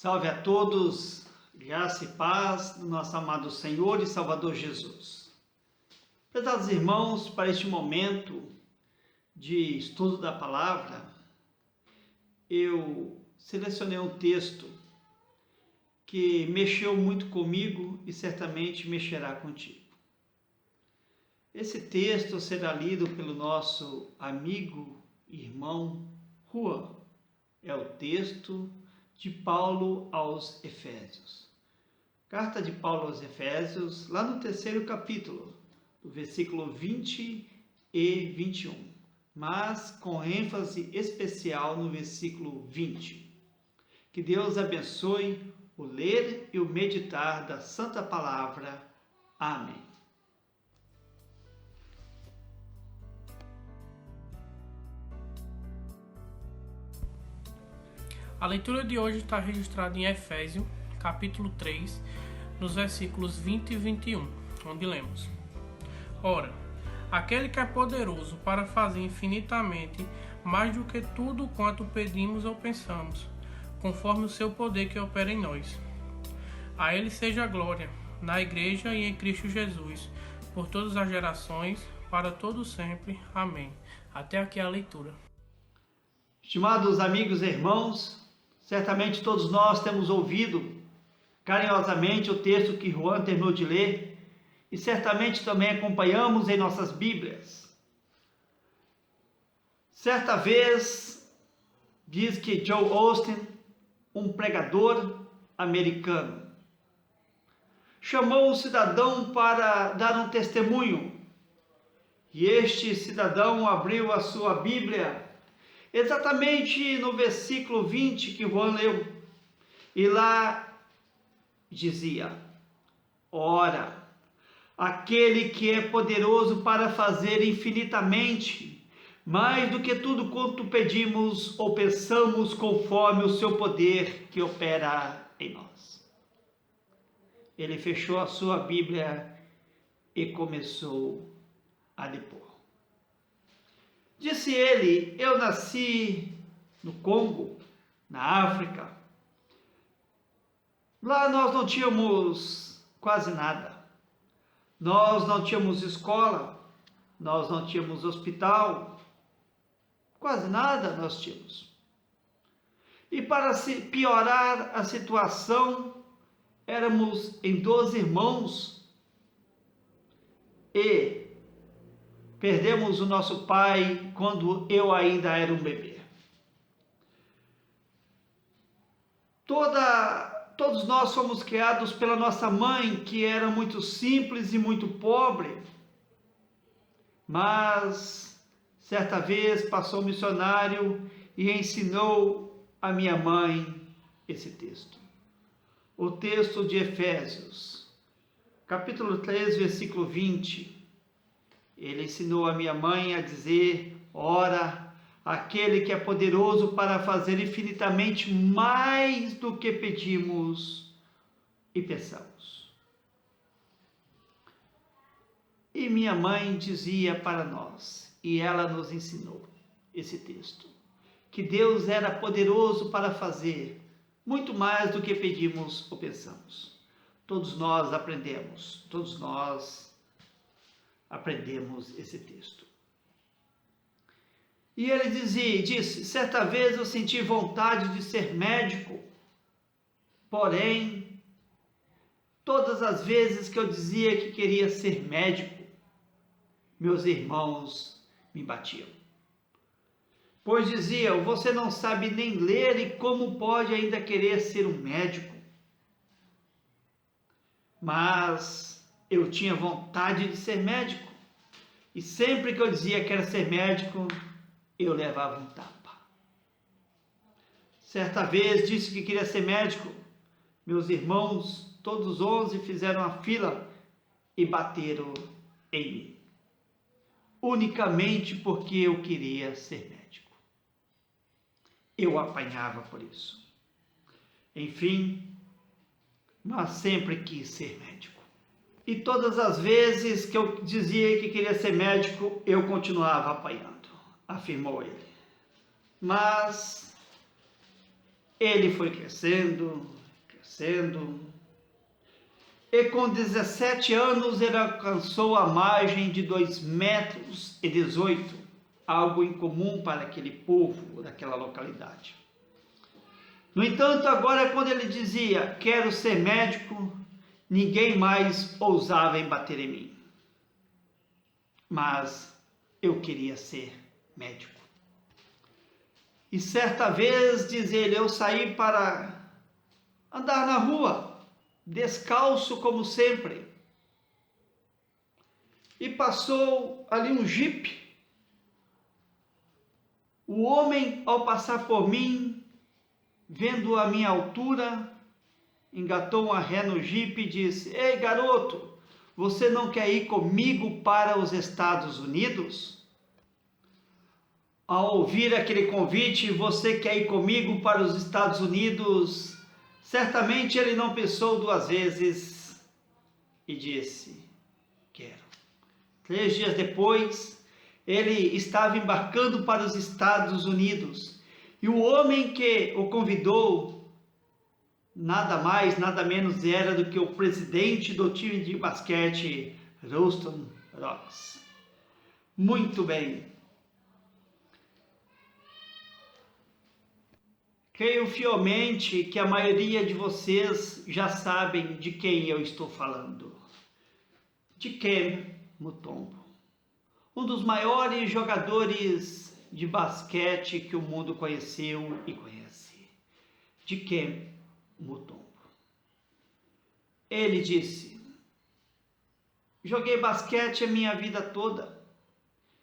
Salve a todos, graça e paz do nosso amado Senhor e Salvador Jesus. Prezados irmãos, para este momento de estudo da palavra, eu selecionei um texto que mexeu muito comigo e certamente mexerá contigo. Esse texto será lido pelo nosso amigo e irmão Juan. É o texto de Paulo aos Efésios. Carta de Paulo aos Efésios, lá no 3º capítulo, do versículo 20 e 21, mas com ênfase especial no versículo 20. Que Deus abençoe o ler e o meditar da Santa Palavra. Amém. A leitura de hoje está registrada em Efésios, capítulo 3, nos versículos 20 e 21, onde lemos: Ora, aquele que é poderoso para fazer infinitamente mais do que tudo quanto pedimos ou pensamos, conforme o seu poder que opera em nós. A ele seja a glória, na Igreja e em Cristo Jesus, por todas as gerações, para todo sempre. Amém. Até aqui a leitura. Estimados amigos e irmãos, certamente todos nós temos ouvido carinhosamente o texto que Juan terminou de ler e certamente também acompanhamos em nossas Bíblias. Certa vez, diz que Joel Osteen, um pregador americano, chamou um cidadão para dar um testemunho e este cidadão abriu a sua Bíblia exatamente no versículo 20 que Juan leu, e lá dizia: Ora, aquele que é poderoso para fazer infinitamente, mais do que tudo quanto pedimos ou pensamos, conforme o seu poder que opera em nós. Ele fechou a sua Bíblia e começou a depor. Disse ele: eu nasci no Congo, na África. Lá nós não tínhamos quase nada. Nós não tínhamos escola, nós não tínhamos hospital, quase nada nós tínhamos. E para piorar a situação, éramos em 12 irmãos e perdemos o nosso pai quando eu ainda era um bebê. Todos nós fomos criados pela nossa mãe, que era muito simples e muito pobre. Mas, certa vez, passou um missionário e ensinou a minha mãe esse texto. O texto de Efésios, capítulo 3, versículo 20. Ele ensinou a minha mãe a dizer: ora, aquele que é poderoso para fazer infinitamente mais do que pedimos e pensamos. E minha mãe dizia para nós, e ela nos ensinou esse texto, que Deus era poderoso para fazer muito mais do que pedimos ou pensamos. Todos nós aprendemos esse texto. E ele disse: certa vez eu senti vontade de ser médico, porém, todas as vezes que eu dizia que queria ser médico, meus irmãos me batiam. Pois diziam: você não sabe nem ler e como pode ainda querer ser um médico? Mas eu tinha vontade de ser médico. E sempre que eu dizia que era ser médico, eu levava um tapa. Certa vez disse que queria ser médico. Meus irmãos, todos 11, fizeram a fila e bateram em mim. Unicamente porque eu queria ser médico. Eu apanhava por isso. Enfim, mas sempre quis ser médico. E todas as vezes que eu dizia que queria ser médico, eu continuava apanhando, afirmou ele. Mas Ele foi crescendo, crescendo, e com 17 anos ele alcançou a margem de 2,18 metros, algo incomum para aquele povo daquela localidade. No entanto, agora quando ele dizia, quero ser médico, ninguém mais ousava em bater em mim. Mas eu queria ser médico. E certa vez, diz ele, eu saí para andar na rua, descalço como sempre. E passou ali um jipe. O homem, ao passar por mim, vendo a minha altura, engatou uma ré no jipe e disse, ei garoto, você não quer ir comigo para os Estados Unidos? Ao ouvir aquele convite, você quer ir comigo para os Estados Unidos? Certamente ele não pensou duas vezes e disse, quero. 3 dias depois, ele estava embarcando para os Estados Unidos e o homem que o convidou, nada mais, nada menos era do que o presidente do time de basquete, Houston Rockets. Muito bem. Creio fielmente que a maioria de vocês já sabem de quem eu estou falando. Dikembe Mutombo, um dos maiores jogadores de basquete que o mundo conheceu e conhece. Dikembe Mutombo. Ele disse, joguei basquete a minha vida toda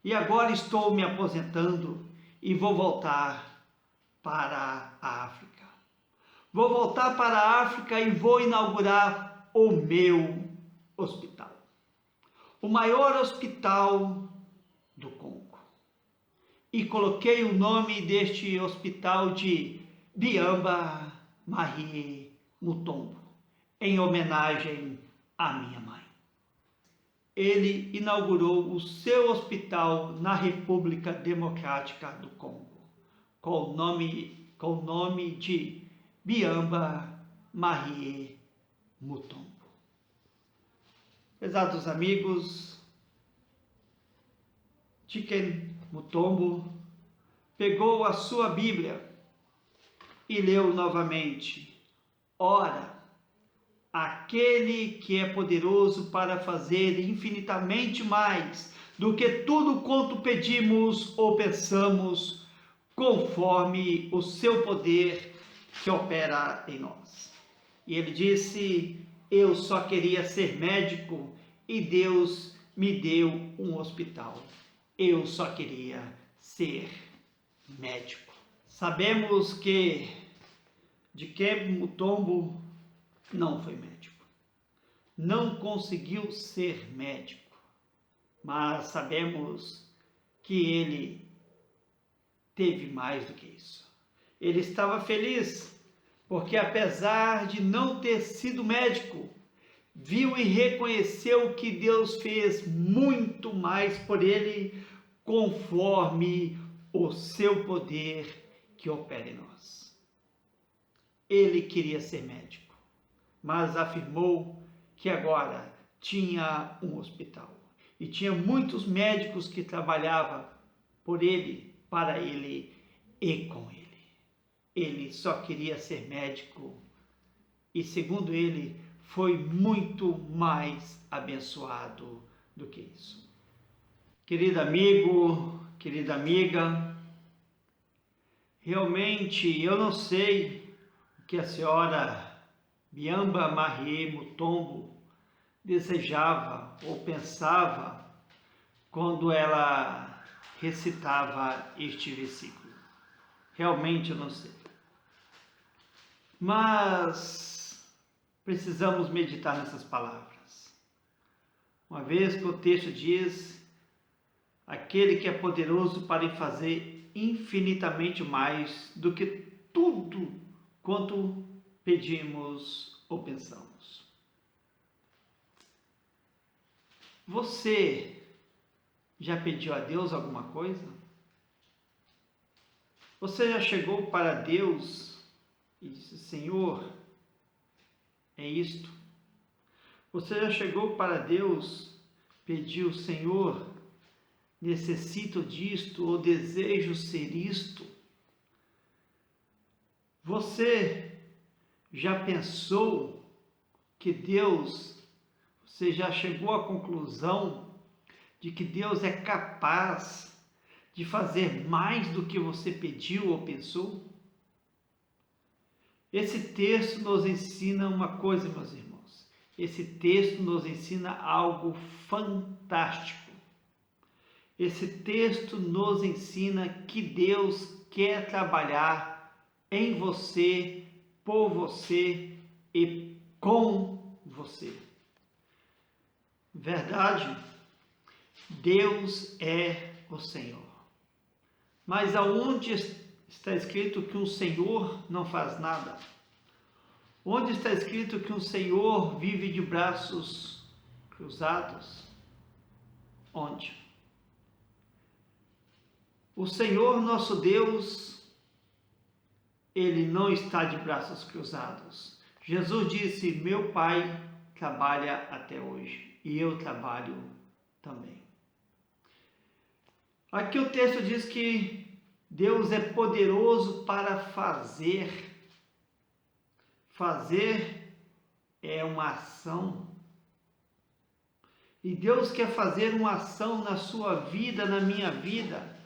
e agora estou me aposentando e vou voltar para a África. Vou voltar para a África e vou inaugurar o meu hospital. O maior hospital do Congo. E coloquei o nome deste hospital de Biamba Marie Mutombo, em homenagem à minha mãe. Ele inaugurou o seu hospital na República Democrática do Congo, com o nome de Biamba Marie Mutombo. Prezados amigos, Dikembe Mutombo pegou a sua Bíblia e leu novamente, ora, aquele que é poderoso para fazer infinitamente mais do que tudo quanto pedimos ou pensamos, conforme o seu poder que opera em nós. E ele disse, eu só queria ser médico e Deus me deu um hospital. Eu só queria ser médico. Sabemos que Dikembe Mutombo não foi médico. Não conseguiu ser médico. Mas sabemos que ele teve mais do que isso. Ele estava feliz, porque apesar de não ter sido médico, viu e reconheceu que Deus fez muito mais por ele, conforme o seu poder que opera em nós. Ele queria ser médico, mas afirmou que agora tinha um hospital. E tinha muitos médicos que trabalhavam por ele, para ele e com ele. Ele só queria ser médico e, segundo ele, foi muito mais abençoado do que isso. Querido amigo, querida amiga, realmente eu não sei o que a senhora Biamba Marie Mutombo desejava ou pensava quando ela recitava este versículo. Realmente eu não sei. Mas precisamos meditar nessas palavras. Uma vez que o texto diz, aquele que é poderoso para fazer infinitamente mais do que tudo quanto pedimos ou pensamos. Você já pediu a Deus alguma coisa? Você já chegou para Deus Senhor, é isto. Você já chegou para Deus, pediu, Senhor, necessito disto ou desejo ser isto? Você já pensou que você já chegou à conclusão de que Deus é capaz de fazer mais do que você pediu ou pensou? Esse texto nos ensina uma coisa, meus irmãos. Esse texto nos ensina algo fantástico. Esse texto nos ensina que Deus quer trabalhar em você, por você e com você. Verdade? Deus é o Senhor. Mas aonde está escrito que um Senhor não faz nada? Onde está escrito que um Senhor vive de braços cruzados? Onde? O Senhor nosso Deus, Ele não está de braços cruzados. Jesus disse, meu Pai trabalha até hoje e eu trabalho também. Aqui o texto diz que Deus é poderoso para fazer. Fazer é uma ação. E Deus quer fazer uma ação na sua vida, na minha vida.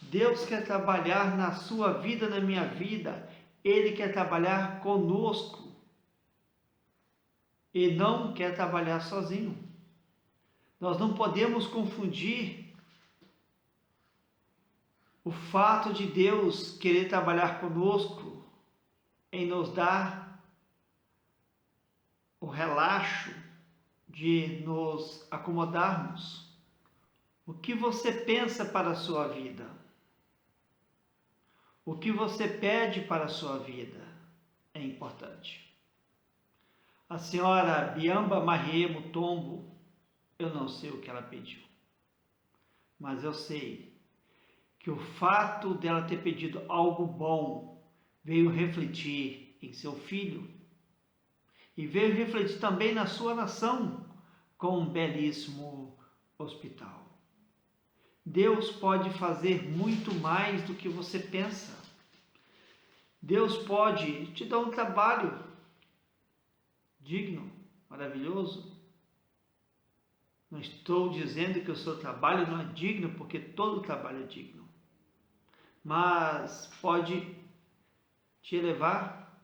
Deus quer trabalhar na sua vida, na minha vida. Ele quer trabalhar conosco. E não quer trabalhar sozinho. Nós não podemos confundir o fato de Deus querer trabalhar conosco em nos dar o relaxo de nos acomodarmos. O que você pensa para a sua vida? O que você pede para a sua vida é importante. A senhora Biamba Marie Mutombo, eu não sei o que ela pediu, mas eu sei que o fato dela ter pedido algo bom veio refletir em seu filho e veio refletir também na sua nação com um belíssimo hospital. Deus pode fazer muito mais do que você pensa. Deus pode te dar um trabalho digno, maravilhoso. Não estou dizendo que o seu trabalho não é digno, porque todo trabalho é digno. Mas pode te elevar,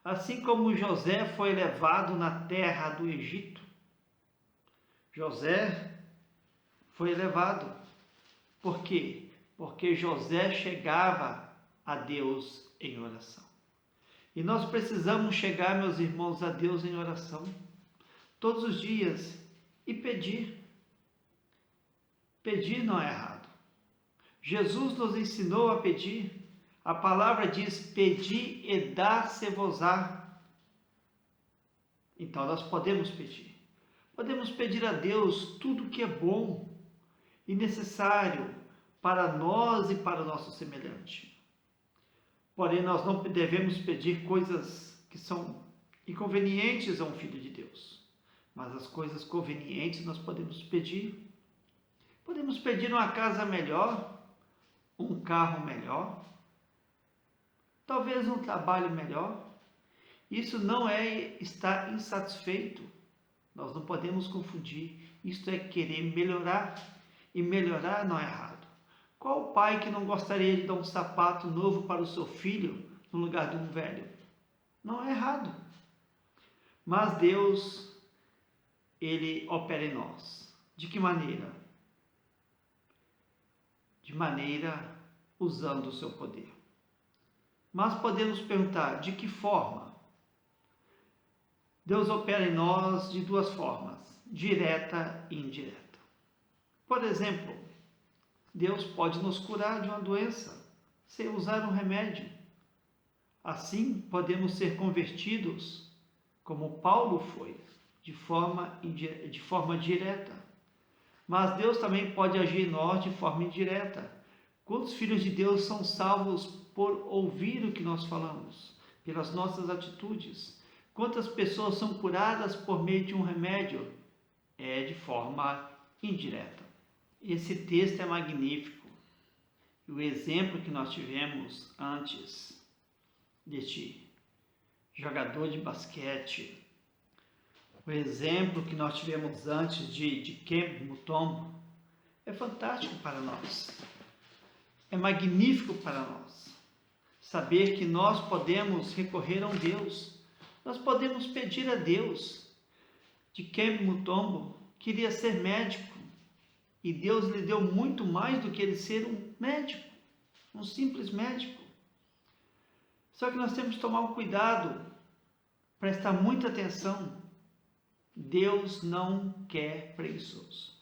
assim como José foi elevado na terra do Egito. José foi elevado. Por quê? Porque José chegava a Deus em oração. E nós precisamos chegar, meus irmãos, a Deus em oração, todos os dias, e pedir. Pedir não é errado. Jesus nos ensinou a pedir. A palavra diz, pedi e dá-se-vos-á. Então nós podemos pedir. Podemos pedir a Deus tudo que é bom e necessário para nós e para o nosso semelhante. Porém, nós não devemos pedir coisas que são inconvenientes a um filho de Deus. Mas as coisas convenientes nós podemos pedir. Podemos pedir uma casa melhor, um carro melhor, talvez um trabalho melhor. Isso não é estar insatisfeito. Nós não podemos confundir. Isto é querer melhorar. E melhorar não é errado. Qual pai que não gostaria de dar um sapato novo para o seu filho no lugar de um velho? Não é errado. Mas Deus, Ele opera em nós. De que maneira? De maneira usando o seu poder. Mas podemos perguntar, de que forma? Deus opera em nós de duas formas, direta e indireta. Por exemplo, Deus pode nos curar de uma doença sem usar um remédio. Assim, podemos ser convertidos, como Paulo foi, de forma direta. Mas Deus também pode agir em nós de forma indireta. Quantos filhos de Deus são salvos por ouvir o que nós falamos? pelas nossas atitudes. Quantas pessoas são curadas por meio de um remédio? É de forma indireta. Esse texto é magnífico. E o exemplo que nós tivemos antes deste jogador de basquete, o exemplo que nós tivemos antes de Dikembe Mutombo, é fantástico para nós. É magnífico para nós. Saber que nós podemos recorrer a um Deus. Nós podemos pedir a Deus. Dikembe Mutombo queria ser médico. E Deus lhe deu muito mais do que ele ser um médico. Um simples médico. Só que nós temos que tomar um cuidado. Prestar muita atenção. Deus não quer preguiçoso.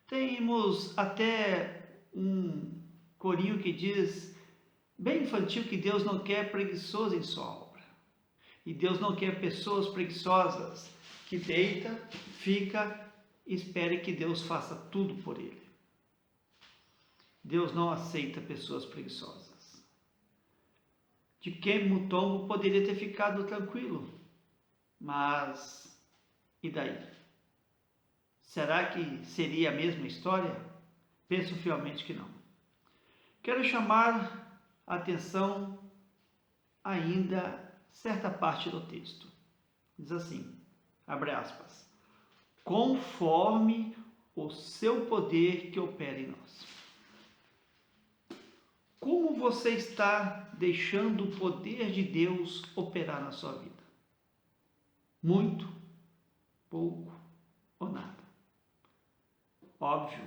Temos até um corinho que diz, bem infantil, que Deus não quer preguiçoso em sua obra. E Deus não quer pessoas preguiçosas que deita, fica e espere que Deus faça tudo por ele. Deus não aceita pessoas preguiçosas. Dikembe Mutombo poderia ter ficado tranquilo, mas e daí? Será que seria a mesma história? Penso fielmente que não. Quero chamar a atenção ainda certa parte do texto. Diz assim, abre aspas, conforme o seu poder que opera em nós. Como você está deixando o poder de Deus operar na sua vida? Muito, pouco ou nada? Óbvio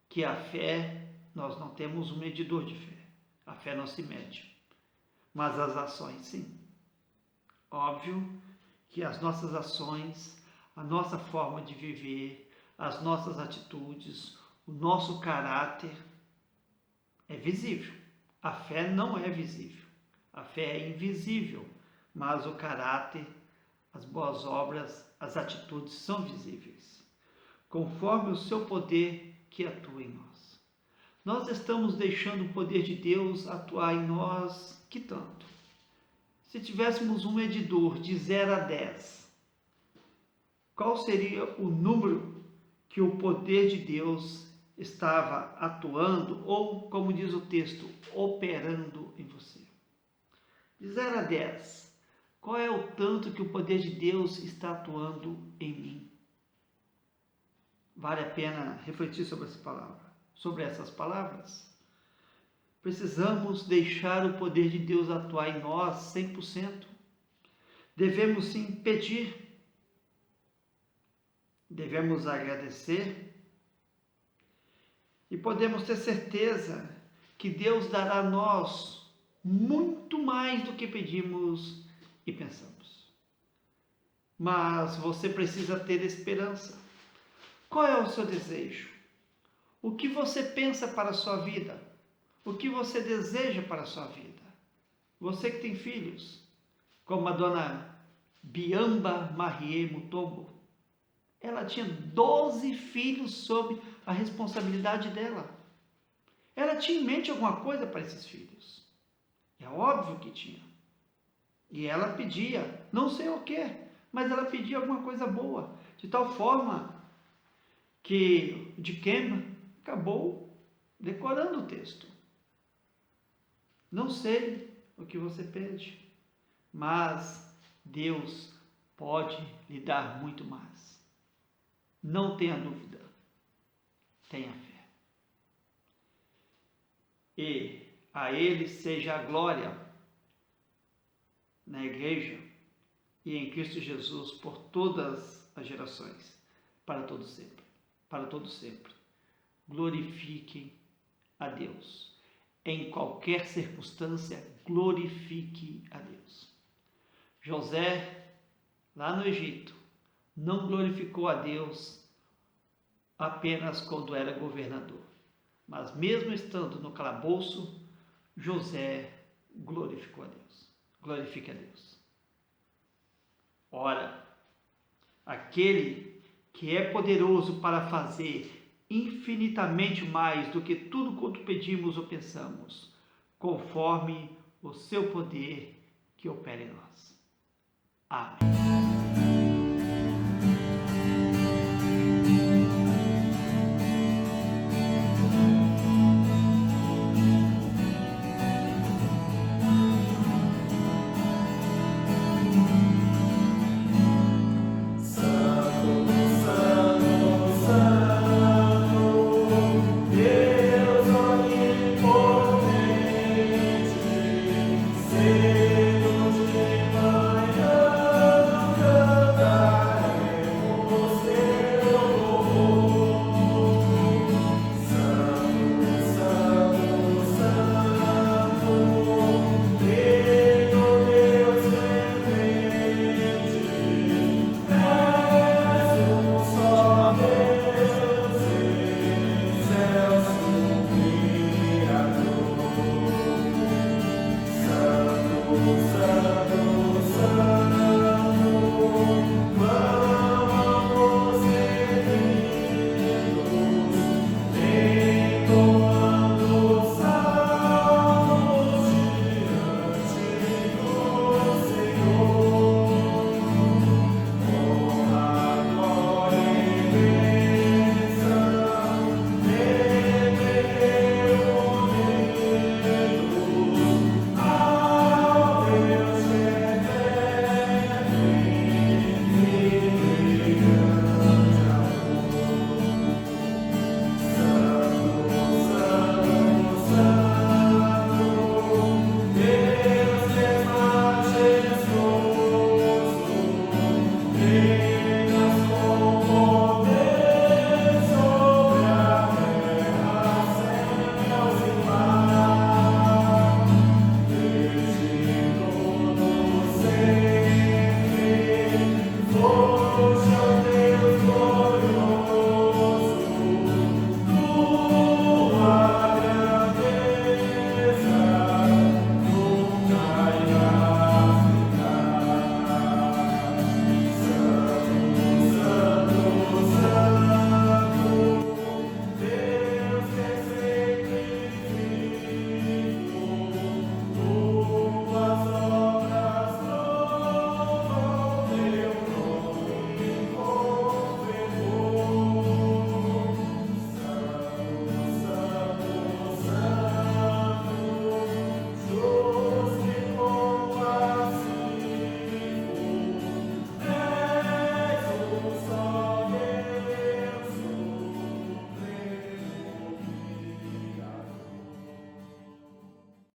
que a fé, nós não temos um medidor de fé. A fé não se mede. Mas as ações, sim. Óbvio que as nossas ações, a nossa forma de viver, as nossas atitudes, o nosso caráter é visível. A fé não é visível. A fé é invisível. Mas o caráter, as boas obras, as atitudes são visíveis. Conforme o seu poder que atua em nós. Nós estamos deixando o poder de Deus atuar em nós, que tanto? Se tivéssemos um medidor de 0 a 10, qual seria o número que o poder de Deus estava atuando, ou, como diz o texto, operando em você? De 0 a 10, qual é o tanto que o poder de Deus está atuando em mim? Vale a pena refletir sobre essas palavras. Precisamos deixar o poder de Deus atuar em nós 100%. Devemos sim pedir. Devemos agradecer. E podemos ter certeza que Deus dará a nós muito mais do que pedimos e pensamos. Mas você precisa ter esperança. Qual é o seu desejo? O que você pensa para a sua vida? O que você deseja para a sua vida? Você que tem filhos, como a dona Biamba Marie Mutombo, ela tinha 12 filhos sob a responsabilidade dela. Ela tinha em mente alguma coisa para esses filhos. É óbvio que tinha. E ela pedia, não sei o que, mas ela pedia alguma coisa boa, de tal forma que Dikembe acabou decorando o texto. Não sei o que você pede, mas Deus pode lhe dar muito mais. Não tenha dúvida, tenha fé. E a Ele seja a glória na igreja e em Cristo Jesus por todas as gerações, para todo sempre. Para todo sempre. Glorifiquem a Deus. Em qualquer circunstância, glorifique a Deus. José, lá no Egito, não glorificou a Deus apenas quando era governador, mas mesmo estando no calabouço, José glorificou a Deus. Glorifique a Deus. Ora, aquele que é poderoso para fazer infinitamente mais do que tudo quanto pedimos ou pensamos, conforme o seu poder que opera em nós. Amém.